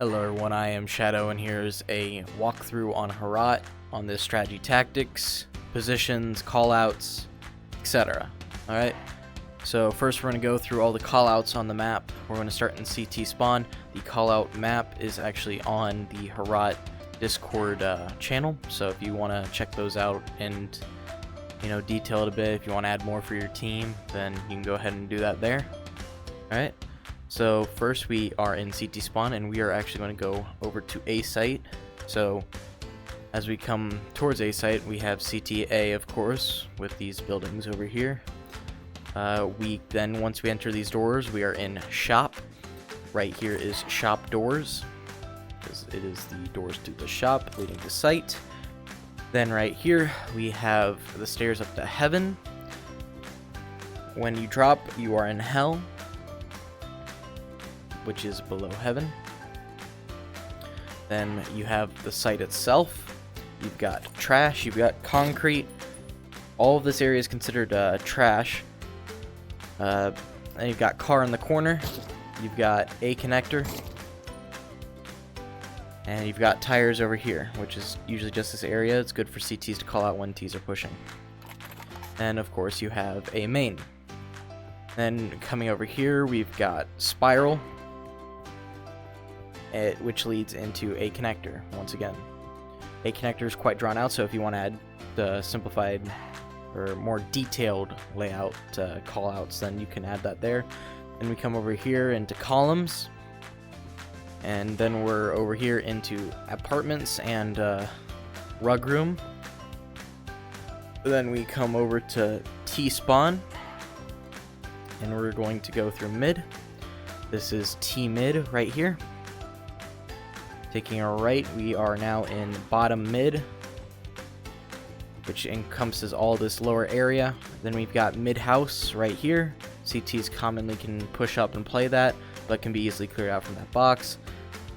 Hello everyone, I am Shadow, and here's a walkthrough on Herat on this strategy tactics, positions, callouts, etc. Alright, so first we're going to go through all the callouts on the map. We're going to start in CT spawn. The callout map is actually on the Herat Discord channel, so if you want to check those out and detail it a bit, if you want to add more for your team, then you can go ahead and do that there. Alright. So first we are in CT spawn, and we are actually going to go over to A site. So as we come towards A site, we have CTA, of course, with these buildings over here. Once we enter these doors, we are in shop. Right here is shop doors, because it is the doors to the shop leading to site. Then right here we have the stairs up to heaven. When you drop, you are in hell, which is below heaven. Then you have the site itself. You've got trash, you've got concrete. All of this area is considered trash. And you've got car in the corner. You've got a connector. And you've got tires over here, which is usually just this area. It's good for CTs to call out when Ts are pushing. And of course you have a main. Then coming over here, we've got spiral, which leads into a connector. Once again, a connector is quite drawn out, so if you want to add the simplified or more detailed layout callouts, then you can add that there. And we come over here into columns, and then we're over here into apartments and rug room. Then we come over to T spawn, and we're going to go through mid. This is T mid right here. Taking a right, we are now in bottom mid, which encompasses all this lower area. Then we've got mid house right here. CTs commonly can push up and play that, but can be easily cleared out from that box.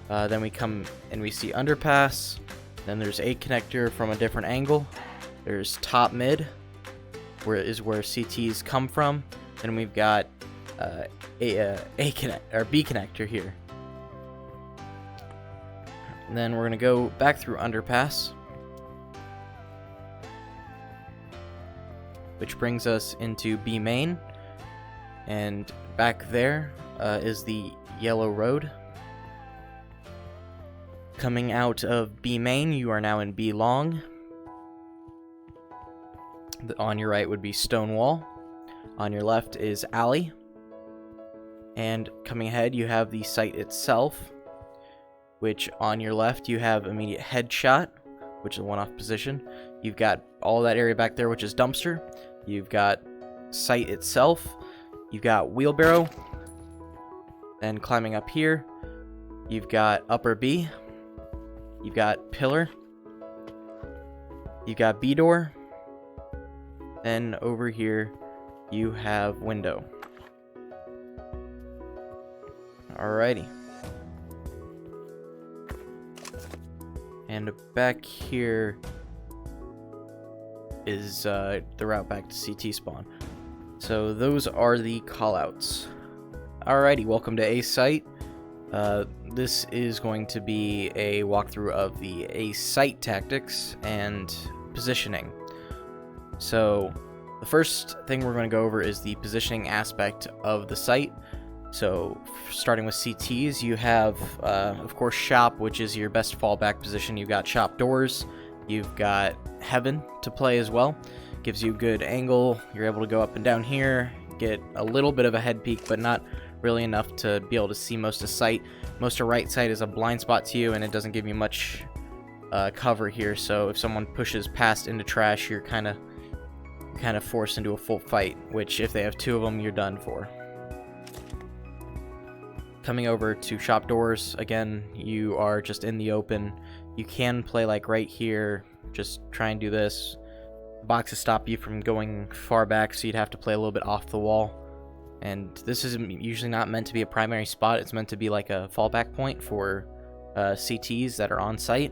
Then we come and we see underpass. Then there's a connector from a different angle. There's top mid, where CTs come from. Then we've got B connector here. And then we're going to go back through underpass, which brings us into B main, and back there is the yellow road. Coming out of B main, you are now in B long. On your right would be stone wall. On your left is alley. And coming ahead, you have the site itself, which on your left you have immediate headshot, which is a one-off position. You've got all that area back there, which is dumpster. You've got site itself. You've got wheelbarrow. Then climbing up here, you've got upper B. You've got pillar. You've got B door. Then over here, you have window. Alrighty. And back here is the route back to CT spawn. So those are the callouts. Alrighty, welcome to A site. This is going to be a walkthrough of the A site tactics and positioning. So the first thing we're going to go over is the positioning aspect of the site. So starting with CTs, you have, of course, shop, which is your best fallback position. You've got shop doors. You've got heaven to play as well. Gives you a good angle. You're able to go up and down here, get a little bit of a head peek, but not really enough to be able to see most of sight. Most of right side is a blind spot to you, and it doesn't give you much cover here. So if someone pushes past into trash, you're kind of forced into a full fight, which if they have two of them, you're done for. Coming over to shop doors, again, you are just in the open. You can play like right here, just try and do this. Boxes stop you from going far back, so you'd have to play a little bit off the wall. And this is usually not meant to be a primary spot. It's meant to be like a fallback point for CTs that are on site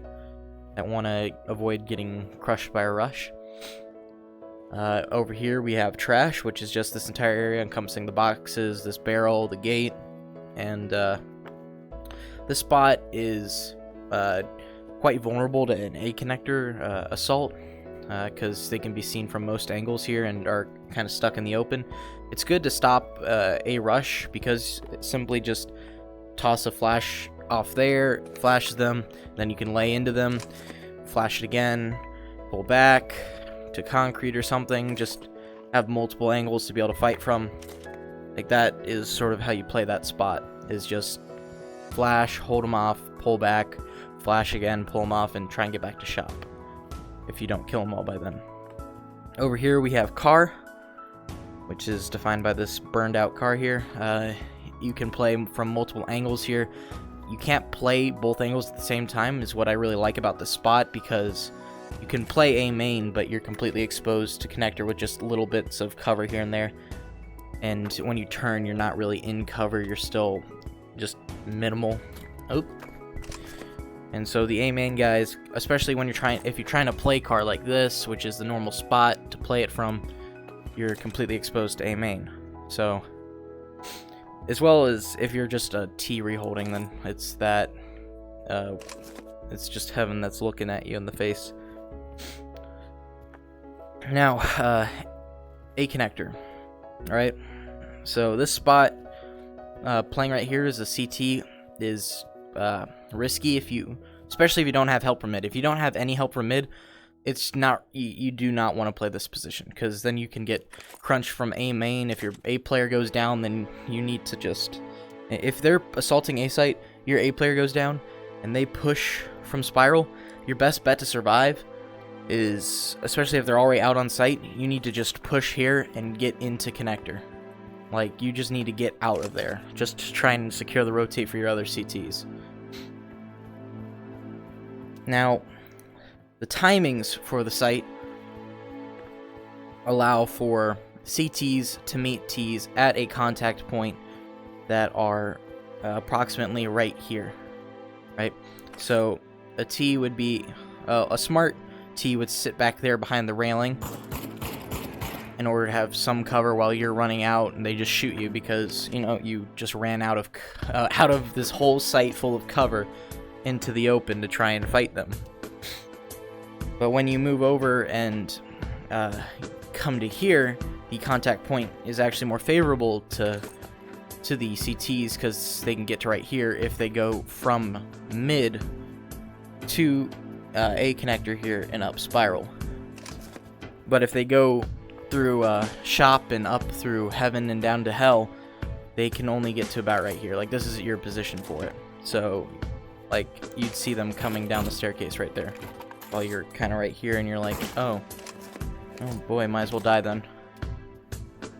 that want to avoid getting crushed by a rush. Over here we have trash, which is just this entire area encompassing the boxes, this barrel, the gate, and This spot is quite vulnerable to an A connector assault, because they can be seen from most angles here and are kind of stuck in the open. It's good to stop a rush, because simply just toss a flash off there, flashes them, then you can lay into them, flash it again, pull back to concrete or something, just have multiple angles to be able to fight from. Like, that is sort of how you play that spot, is just flash, hold them off, pull back, flash again, pull them off, and try and get back to shop, if you don't kill them all by then. Over here we have car, which is defined by this burned out car here. You can play from multiple angles here. You can't play both angles at the same time, is what I really like about this spot, because you can play A main, but you're completely exposed to connector with just little bits of cover here and there. And when you turn, you're not really in cover, you're still just minimal. Oh. And so the A main guys, especially when if you're trying to play car like this, which is the normal spot to play it from, you're completely exposed to A main. So, as well as if you're just a T reholding, then it's that, it's just heaven that's looking at you in the face. Now, A connector. Alright, so this spot, playing right here as a CT is risky, especially if you don't have help from mid. If you don't have any help from mid, it's not, you do not want to play this position, because then you can get crunched from A main. If your A player goes down, then you need to just, if they're assaulting A site, your A player goes down, and they push from spiral, your best bet to survive is, especially if they're already out on site, you need to just push here and get into connector. Like, you just need to get out of there, just to try and secure the rotate for your other CTs. Now, the timings for the site allow for CTs to meet Ts at a contact point that are approximately right here, right? So a T would be, a smart T would sit back there behind the railing in order to have some cover while you're running out, and they just shoot you because, you know, you just ran out of this whole site full of cover into the open to try and fight them. But when you move over and come to here, the contact point is actually more favorable to the CTs, because they can get to right here if they go from mid to A connector here and up spiral. But if they go through shop and up through heaven and down to hell, they can only get to about right here. Like, this is your position for it. So, like, you'd see them coming down the staircase right there, while you're kind of right here, and you're like, oh boy, might as well die then.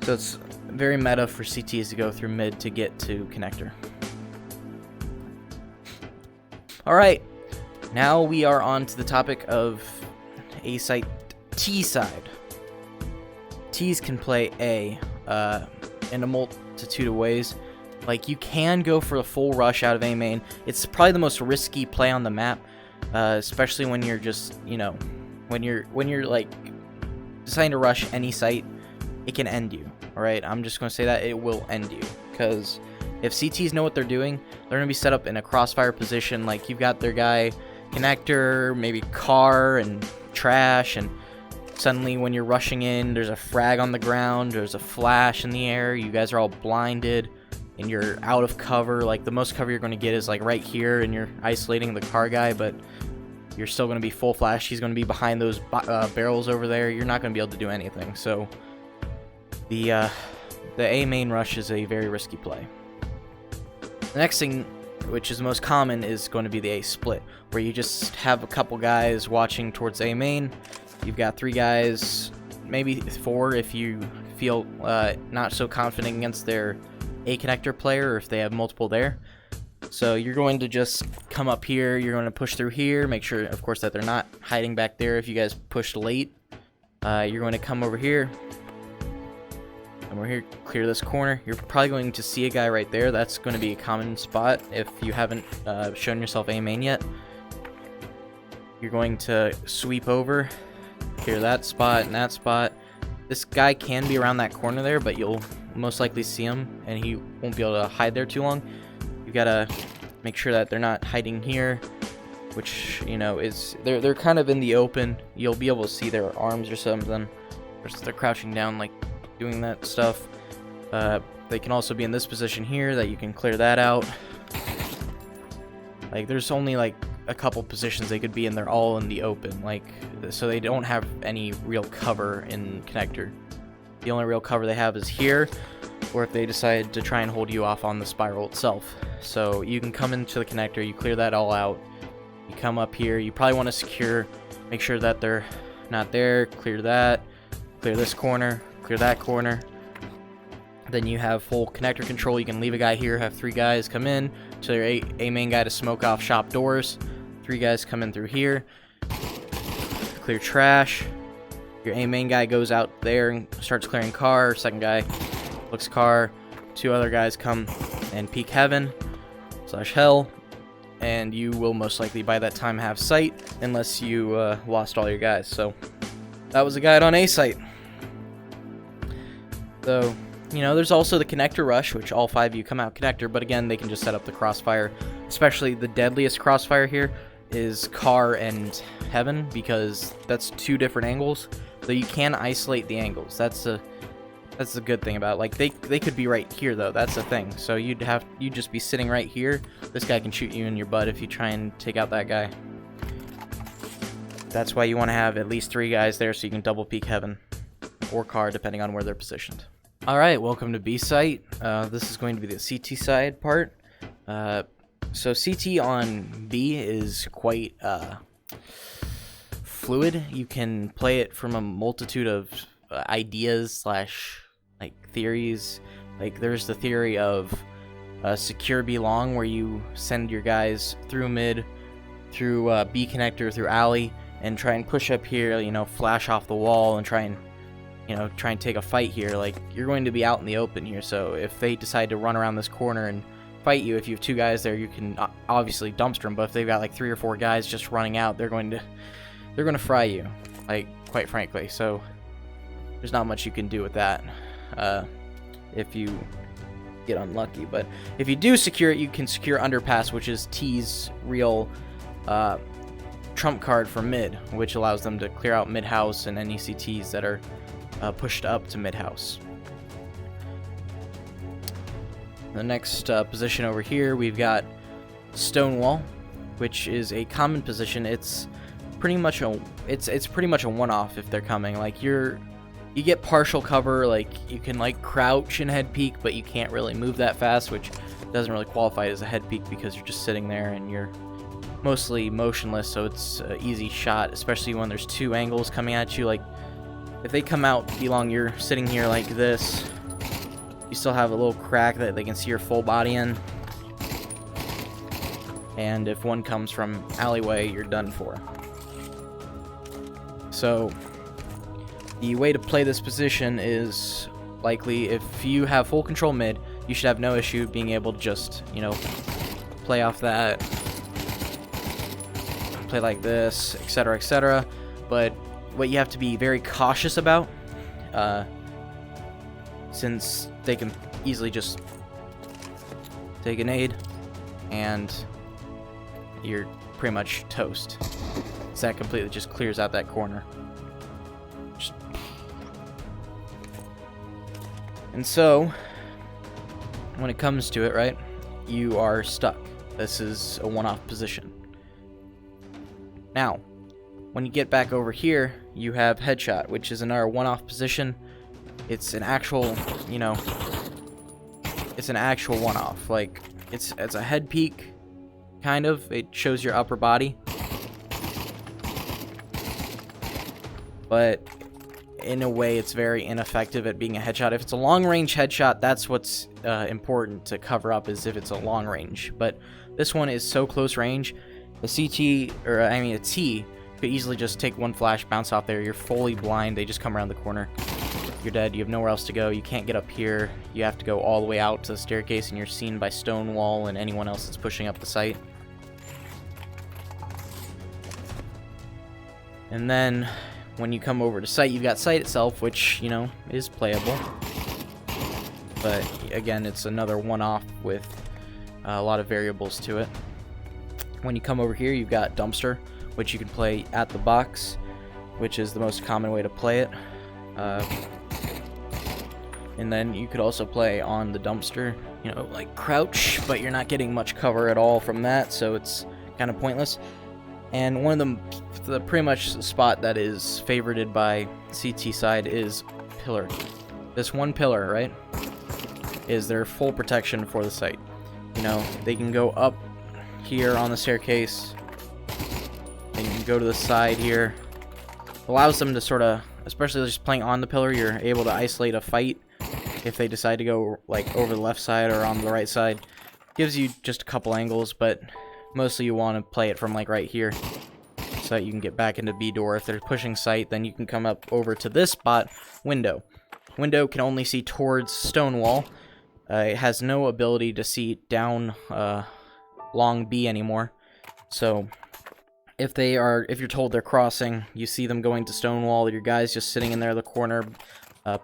So it's very meta for CTs to go through mid to get to connector. Alright, now we are on to the topic of A site T side. Ts can play A in a multitude of ways. Like, you can go for a full rush out of A main. It's probably the most risky play on the map, especially when you're just, you know, when you're like deciding to rush any site, it can end you. Alright, I'm just going to say that it will end you, because if CTs know what they're doing, they're going to be set up in a crossfire position. Like, you've got their guy connector, maybe car and trash, and suddenly when you're rushing in, there's a frag on the ground, there's a flash in the air, you guys are all blinded, and you're out of cover. Like, the most cover you're going to get is like right here, and you're isolating the car guy, but you're still going to be full flash. He's going to be behind those barrels over there. You're not going to be able to do anything. So the A main rush is a very risky play. The next thing, which is most common, is going to be the A split, where you just have a couple guys watching towards A main. You've got 3 guys, maybe 4 if you feel not so confident against their A connector player, or if they have multiple there. So you're going to just come up here, you're going to push through here, make sure, of course, that they're not hiding back there if you guys pushed late. You're going to come over here, and we're here, clear this corner. You're probably going to see a guy right there. That's going to be a common spot if you haven't shown yourself A main yet. You're going to sweep over, clear that spot and that spot. This guy can be around that corner there, but you'll most likely see him, and he won't be able to hide there too long. You've got to Make sure that they're not hiding here, which, you know, is they're kind of in the open. You'll be able to see their arms or something. They're crouching down, like doing that stuff. They can also be in this position here that you can clear that out. Like, there's only like a couple positions they could be in. They're all in the open, like, so they don't have any real cover in connector. The only real cover they have is here, or if they decide to try and hold you off on the spiral itself. So you can come into the connector, you clear that all out, you come up here, you probably want to secure, make sure that they're not there, clear that, clear this corner, clear that corner. Then you have full connector control. You can leave a guy here, have 3 guys come in, tell your A main guy to smoke off shop doors, 3 guys come in through here, clear trash. Your A main guy goes out there and starts clearing car, second guy looks car, 2 other guys come and peek heaven / hell, and you will most likely by that time have sight, unless you lost all your guys. So that was a guide on A site. So, you know, there's also the connector rush, which all 5 of you come out connector, but again, they can just set up the crossfire. Especially the deadliest crossfire here is car and heaven, because that's 2 different angles, so you can isolate the angles. That's the good thing about it. Like, they could be right here though. That's the thing. So you'd just be sitting right here. This guy can shoot you in your butt if you try and take out that guy. That's why you want to have at least 3 guys there, so you can double peek heaven or car depending on where they're positioned. All right, welcome to B site. This is going to be the CT side part. So CT on B is quite fluid. You can play it from a multitude of ideas / like theories. Like, there's the theory of secure B long, where you send your guys through mid, through B connector, through alley, and try and push up here, you know, flash off the wall and try and take a fight here. Like, you're going to be out in the open here, so if they decide to run around this corner and fight you, if you have 2 guys there, you can obviously dumpster them, but if they've got like 3 or 4 guys just running out, they're going to fry you, like, quite frankly. So there's not much you can do with that if you get unlucky. But if you do secure it, you can secure underpass, which is T's real trump card for mid, which allows them to clear out mid house and any CTs that are pushed up to mid house. The next position over here, we've got Stonewall, which is a common position. It's pretty much a one-off if they're coming. Like, you get partial cover. Like, you can like crouch and head peek, but you can't really move that fast, which doesn't really qualify as a head peek because you're just sitting there and you're mostly motionless. So it's an easy shot, especially when there's 2 angles coming at you. Like, if they come out belong, you're sitting here like this, you still have a little crack that they can see your full body in. And if one comes from alleyway, you're done for. So the way to play this position is likely, if you have full control mid, you should have no issue being able to just, you know, play off that, play like this, etc., etc. But what you have to be very cautious about, since they can easily just take a nade and you're pretty much toast. So that completely just clears out that corner. And so, when it comes to it, right, you are stuck. This is a one-off position. Now, when you get back over here, you have headshot, which is another one-off position. It's an actual, you know, it's an actual one-off. Like, it's a head peek, kind of. It shows your upper body. But in a way, it's very ineffective at being a headshot. If it's a long-range headshot, that's what's important to cover up, is if it's a long range. But this one is so close range. The CT, or I mean a T, could easily just take one flash, bounce off there. You're fully blind. They just come around the corner. You're dead. You have nowhere else to go. You can't get up here. You have to go all the way out to the staircase, and you're seen by Stonewall and anyone else that's pushing up the site. And then when you come over to site, you've got site itself, which, you know, is playable. But again, it's another one-off with a lot of variables to it. When you come over here, you've got dumpster, which you can play at the box, which is the most common way to play it. And then you could also play on the dumpster, you know, like crouch, but you're not getting much cover at all from that, so it's kind of pointless. And one of the pretty much the spot that is favorited by CT side is pillar. This one pillar, right, is their full protection for the site. You know, they can go up here on the staircase, they can go to the side here. Allows them to sort of, especially just playing on the pillar, you're able to isolate a fight if they decide to go like over the left side or on the right side. Gives you just a couple angles, but mostly you want to play it from like right here so that you can get back into B door. If they're pushing site, then you can come up over to this spot, window. Window can only see towards stone wall. It has no ability to see down long B anymore. So if you're told they're crossing, you see them going to Stonewall, your guy's just sitting in there in the corner,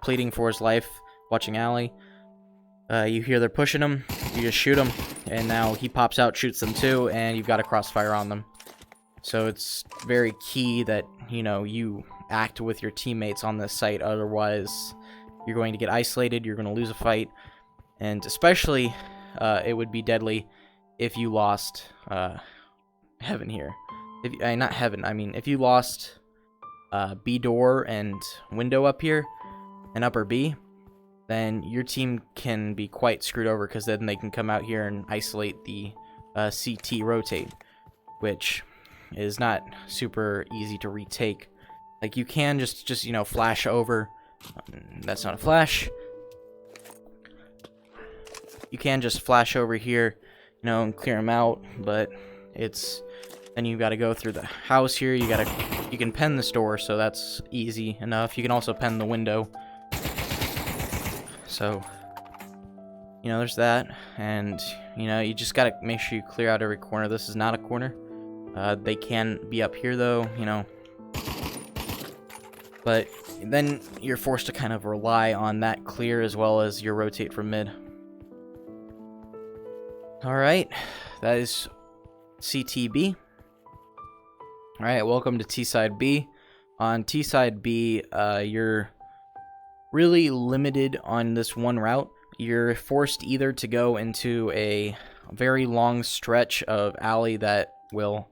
pleading for his life, watching alley. You hear they're pushing him, you just shoot him, and now he pops out, shoots them too, and you've got a crossfire on them. So it's very key that, you know, you act with your teammates on this site, otherwise you're going to get isolated, you're going to lose a fight, and especially it would be deadly if you lost heaven here. Not heaven, I mean, if you lost B door and window up here, and upper B, then your team can be quite screwed over, because then they can come out here and isolate the CT rotate, which is not super easy to retake. Like, you can just you know, flash over. That's not a flash. You can just flash over here, you know, and clear them out, but it's... Then you've got to go through the house here. You can pen this door, so that's easy enough. You can also pen the window. So, you know, there's that. And, you know, you just got to make sure you clear out every corner. This is not a corner. They can be up here, though, you know. But then you're forced to kind of rely on that clear as well as your rotate from mid. Alright, that is CTB. Alright, welcome to T-Side B. On T-Side B, you're really limited on this one route. You're forced either to go into a very long stretch of alley that will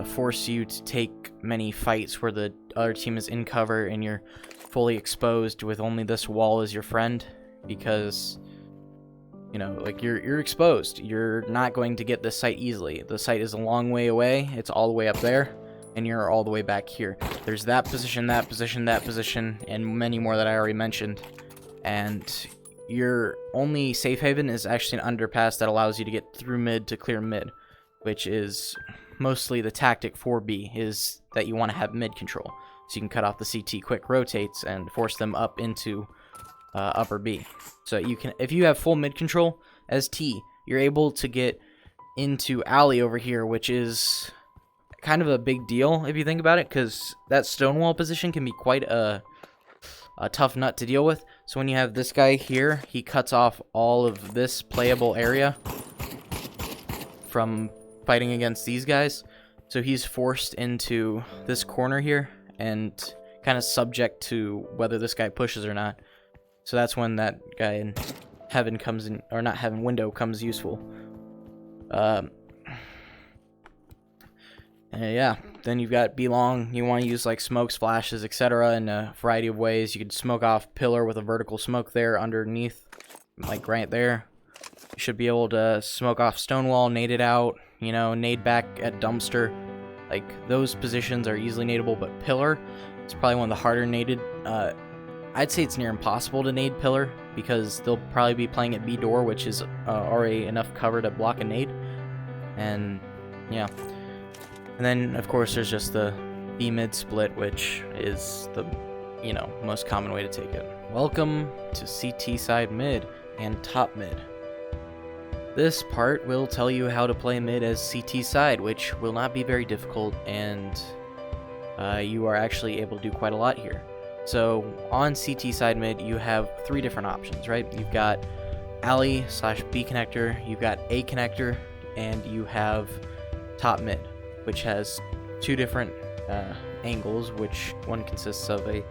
force you to take many fights where the other team is in cover and you're fully exposed with only this wall as your friend, because, you know, like, you're exposed. You're not going to get this site easily. The site is a long way away. It's all the way up there, and you're all the way back here. There's that position, that position, that position, and many more that I already mentioned. And your only safe haven is actually an underpass that allows you to get through mid to clear mid, which is mostly the tactic for B, is that you want to have mid control. So you can cut off the CT quick rotates and force them up into upper B. So you can, if you have full mid control as T, you're able to get into alley over here, which is kind of a big deal if you think about it, because that stonewall position can be quite a tough nut to deal with. So when you have this guy here, he cuts off all of this playable area from fighting against these guys. So he's forced into this corner here and kind of subject to whether this guy pushes or not. So that's when that guy in heaven comes in, or not heaven, window comes useful. Yeah, then you've got B long. You want to use like smokes, flashes, etc. in a variety of ways. You could smoke off pillar with a vertical smoke there underneath, like right there. You should be able to smoke off stonewall, nade it out, you know, nade back at dumpster. Like, those positions are easily nadeable, but pillar is probably one of the harder naded. I'd say it's near impossible to nade pillar, because they'll probably be playing at B door, which is already enough cover to block a nade. And yeah. And then, of course, there's just the B mid split, which is the, you know, most common way to take it. Welcome to CT side mid and top mid. This part will tell you how to play mid as CT side, which will not be very difficult, and you are actually able to do quite a lot here. So on CT side mid, you have three different options, right? You've got alley / B connector, you've got A connector, and you have top mid, which has two different angles, which one consists of a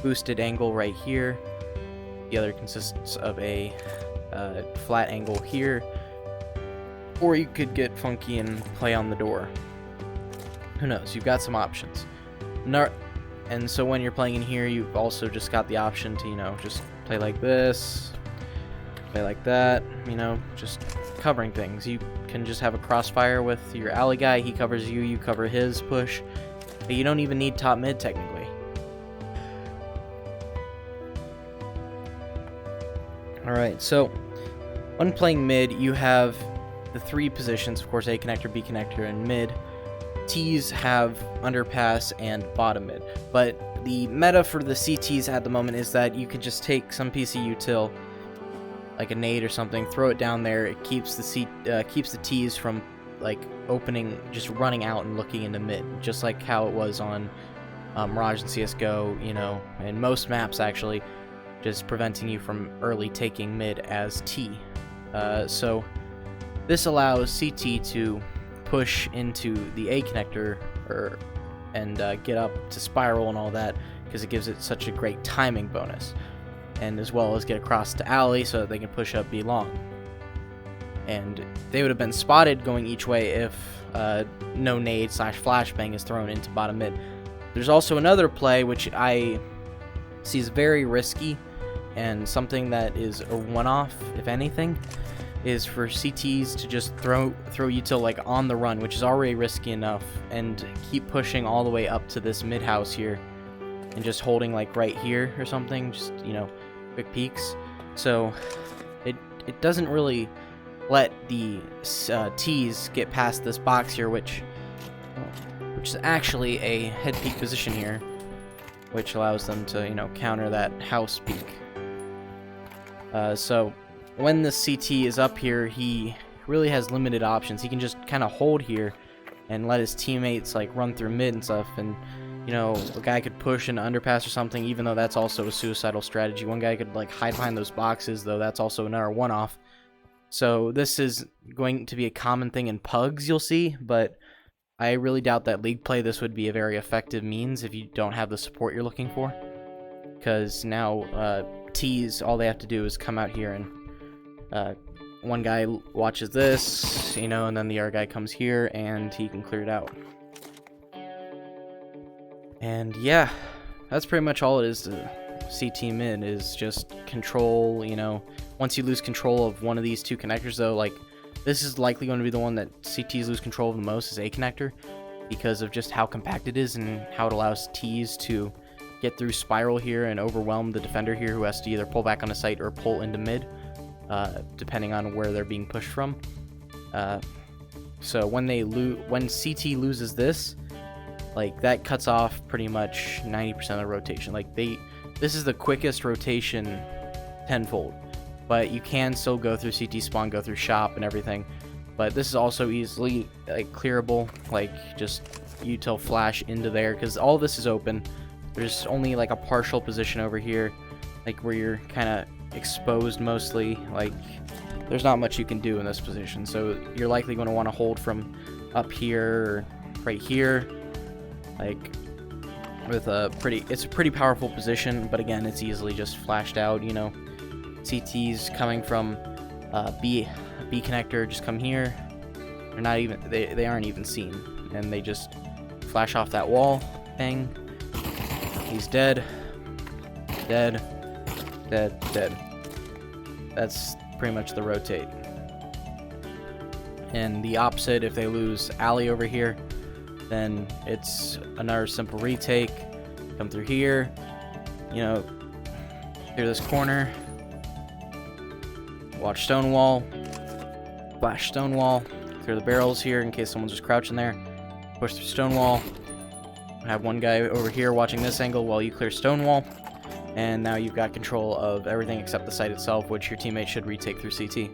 boosted angle right here, the other consists of a flat angle here, or you could get funky and play on the door. Who knows? You've got some options. And so when you're playing in here, you've also just got the option to, you know, just play like this, play like that, you know, just covering things. You can just have a crossfire with your alley guy, he covers you, you cover his push. But you don't even need top mid technically. Alright, so when playing mid, you have the three positions, of course, A connector, B connector, and mid. Ts have underpass and bottom mid, but the meta for the CTs at the moment is that you could just take some piece of util, like a nade or something, throw it down there. It keeps the Ts from like opening, just running out and looking into mid, just like how it was on Mirage and CSGO, you know, and most maps actually, just preventing you from early taking mid as T. So this allows CT to push into the A connector and get up to spiral and all that, because it gives it such a great timing bonus, and as well as get across to alley so that they can push up B long. And they would have been spotted going each way if no nade / flashbang is thrown into bottom mid. There's also another play which I see is very risky and something that is a one-off, if anything, is for CTs to just throw util like on the run, which is already risky enough, and keep pushing all the way up to this mid house here, and just holding like right here or something, just, you know, quick peeks. So it doesn't really let the Ts get past this box here, which is actually a head peek position here, which allows them to, you know, counter that house peek. So when the CT is up here, he really has limited options. He can just kind of hold here and let his teammates like run through mid and stuff, and, you know, a guy could push an underpass or something, even though that's also a suicidal strategy. One guy could like hide behind those boxes, though that's also another one-off. So this is going to be a common thing in pugs, you'll see, but I really doubt that league play this would be a very effective means if you don't have the support you're looking for, because now Ts, all they have to do is come out here and one guy watches this, you know, and then the other guy comes here and he can clear it out. And yeah, that's pretty much all it is to CT mid, is just control, you know. Once you lose control of one of these two connectors, though, like, this is likely going to be the one that CTs lose control of the most, is A connector, because of just how compact it is and how it allows Ts to get through spiral here and overwhelm the defender here, who has to either pull back on a site or pull into mid, depending on where they're being pushed from. So when CT loses this, like, that cuts off pretty much 90% of the rotation. Like, this is the quickest rotation tenfold, but you can still go through CT spawn, go through shop and everything, but this is also easily like clearable, like just util flash into there, because all this is open. There's only like a partial position over here, like where you're kind of exposed mostly. Like, there's not much you can do in this position, so you're likely going to want to hold from up here or right here, like with it's a pretty powerful position, but again, it's easily just flashed out, you know. CTs coming from B connector just come here. They're not even, they aren't even seen, and they just flash off that wall. Bang. He's dead. Dead. Dead. Dead. That's pretty much the rotate. And the opposite, if they lose alley over here, then it's another simple retake. Come through here, you know, clear this corner, watch stonewall, flash stonewall, clear the barrels here in case someone's just crouching there, push through stonewall, have one guy over here watching this angle while you clear stonewall, and now you've got control of everything except the site itself, which your teammate should retake through CT.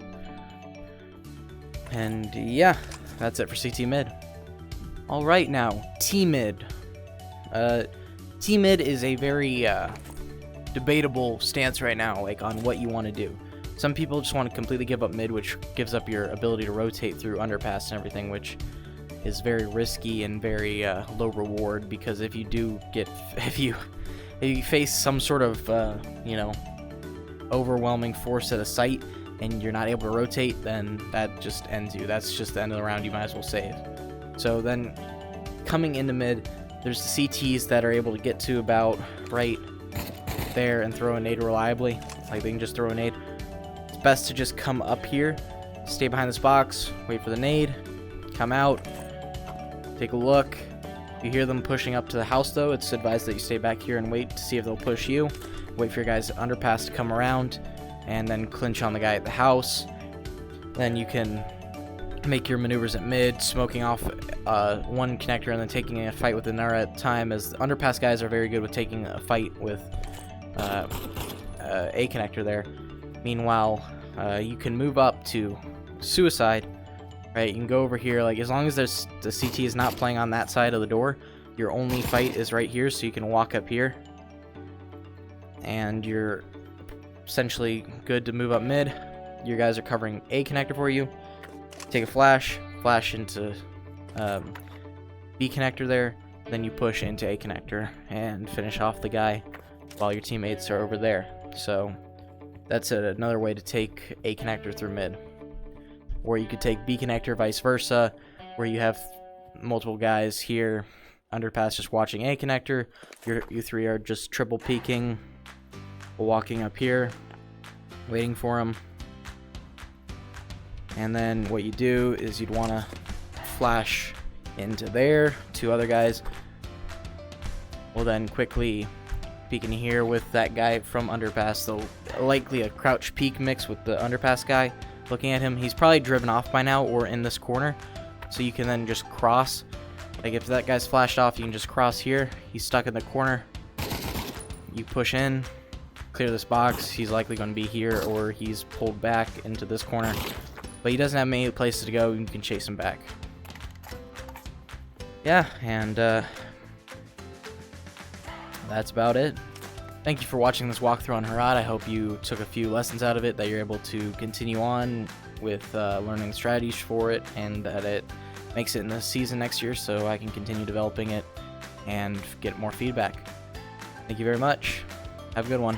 And yeah, that's it for CT mid. Alright, now, T mid. T mid is a very debatable stance right now, like on what you want to do. Some people just want to completely give up mid, which gives up your ability to rotate through underpass and everything, which is very risky and very low reward, because if you do get if you face some sort of you know, overwhelming force at a site and you're not able to rotate, then that just ends you. That's just the end of the round. You might as well save. So then coming into mid, there's the CTs that are able to get to about right there and throw a nade reliably. Like, they can just throw a nade. It's best to just come up here, stay behind this box, wait for the nade, come out, take a look. If you hear them pushing up to the house, though, it's advised that you stay back here and wait to see if they'll push you. Wait for your guys' underpass to come around, and then clinch on the guy at the house. Then you can make your maneuvers at mid, smoking off one connector and then taking a fight with another at a time, as the underpass guys are very good with taking a fight with a connector there. Meanwhile, you can move up to suicide, right? You can go over here, like, as long as the CT is not playing on that side of the door, your only fight is right here, so you can walk up here, and you're essentially good to move up mid. Your guys are covering a connector for you. Take a flash into B connector there, then you push into A connector and finish off the guy while your teammates are over there. So that's another way to take A connector through mid. Or you could take B connector, vice versa, where you have multiple guys here, underpass just watching A connector. You three are just triple peeking, walking up here, waiting for him. And then what you do is you'd want to flash into there. Two other guys will then quickly peek in here with that guy from underpass. So likely a crouch peek mix with the underpass guy. Looking at him, he's probably driven off by now or in this corner. So you can then just cross. Like, if that guy's flashed off, you can just cross here. He's stuck in the corner. You push in, clear this box. He's likely going to be here, or he's pulled back into this corner. But he doesn't have many places to go. You can chase him back. Yeah, and that's about it. Thank you for watching this walkthrough on Herat. I hope you took a few lessons out of it, that you're able to continue on with learning strategies for it, and that it makes it in the season next year so I can continue developing it and get more feedback. Thank you very much. Have a good one.